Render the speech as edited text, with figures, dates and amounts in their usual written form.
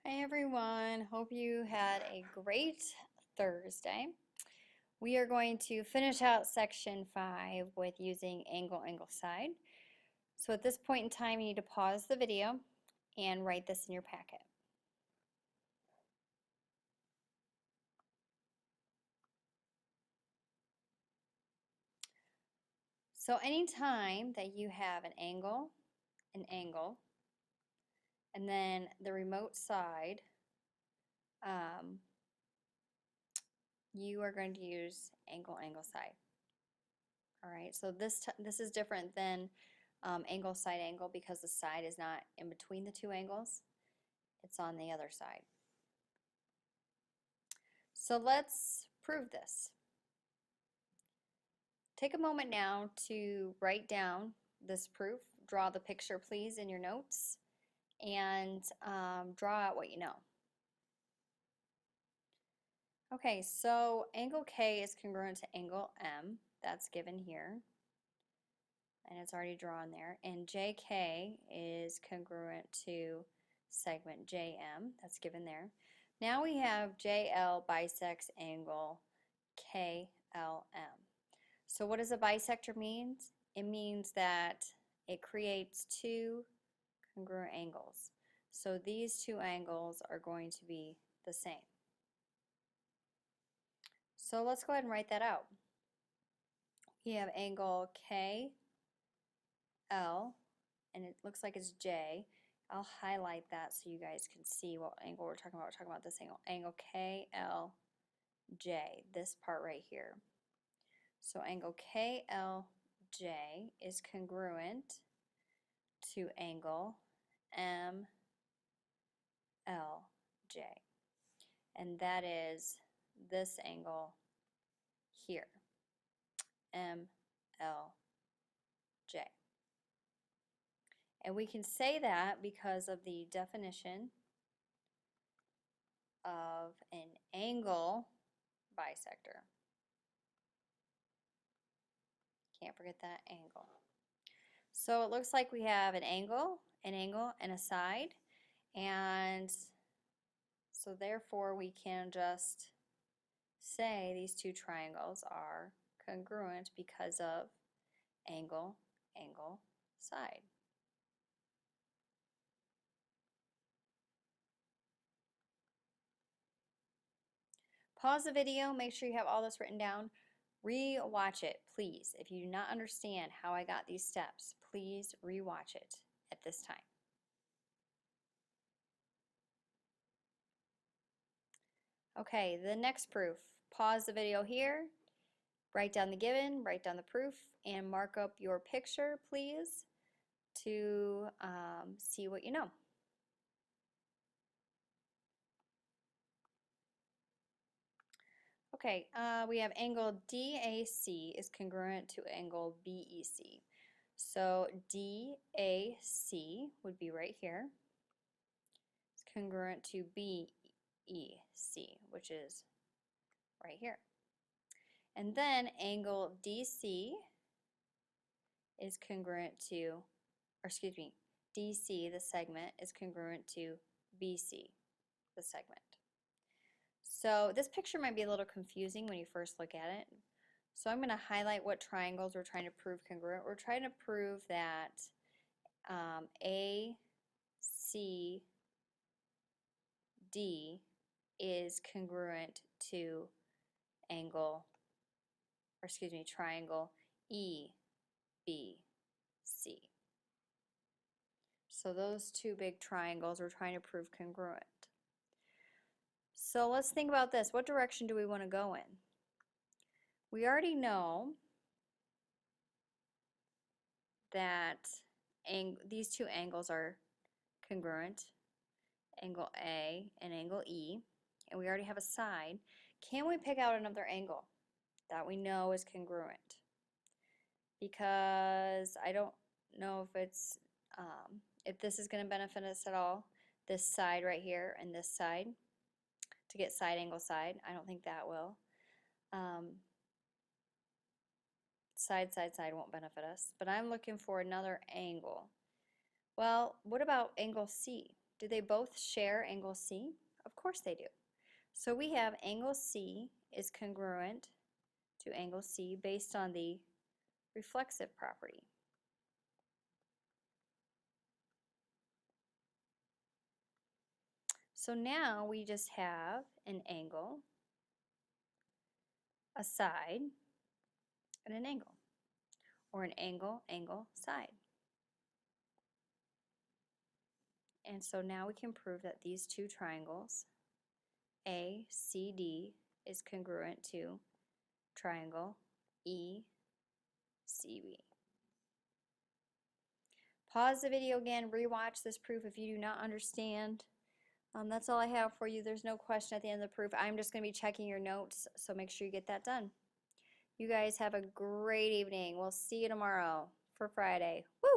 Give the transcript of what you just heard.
Hi everyone, hope you had a great Thursday. We are going to finish out section 5 with using angle, angle, side. So at this point in time you need to pause the video and write this in your packet. So anytime that you have an angle, and then the remote side, you are going to use angle, angle, side. All right, so this is different than angle, side, angle because the side is not in between the two angles. It's on the other side. So let's prove this. Take a moment now to write down this proof. Draw the picture, please, in your notes, and draw out what you know. Okay, so angle K is congruent to angle M. That's given here, and it's already drawn there. And JK is congruent to segment JM. That's given there. Now we have JL bisects angle KLM. So what does a bisector mean? It means that it creates two congruent angles. So these two angles are going to be the same. So let's go ahead and write that out. We have angle KL, and it looks like it's J. I'll highlight that so you guys can see what angle we're talking about. We're talking about this angle, angle KLJ, this part right here. So angle KLJ is congruent to angle MLJ, and that is this angle here, MLJ. And we can say that because of the definition of an angle bisector. Can't forget that angle. So it looks like we have an angle, and a side, and so therefore we can just say these two triangles are congruent because of angle, angle, side. Pause the video, make sure you have all this written down. Re-watch it, please. If you do not understand how I got these steps, please re-watch it at this time. Okay, the next proof. Pause the video here, write down the given, write down the proof, and mark up your picture, please, to see what you know. Okay, we have angle DAC is congruent to angle BEC. So DAC would be right here. It's congruent to BEC, which is right here. And then angle DC is congruent to, or excuse me, DC, the segment, is congruent to BC, the segment. So this picture might be a little confusing when you first look at it. So I'm going to highlight what triangles we're trying to prove congruent. We're trying to prove that ACD is congruent to angle, or excuse me, triangle EBC. So those two big triangles we're trying to prove congruent. So let's think about this. What direction do we want to go in? We already know that these two angles are congruent, angle A and angle E, and we already have a side. Can we pick out another angle that we know is congruent? Because I don't know if this is going to benefit us at all, this side right here and this side, to get side, angle, side. I don't think that will. Side, side, side won't benefit us, but I'm looking for another angle. Well, what about angle C? Do they both share angle C? Of course they do. So we have angle C is congruent to angle C based on the reflexive property. So now we just have an angle, a side, and an angle, or an angle, angle, side. And so now we can prove that these two triangles, ACD, is congruent to triangle ECB. Pause the video again, rewatch this proof if you do not understand. That's all I have for you. There's no question at the end of the proof. I'm just going to be checking your notes, so make sure you get that done. You guys have a great evening. We'll see you tomorrow for Friday. Woo!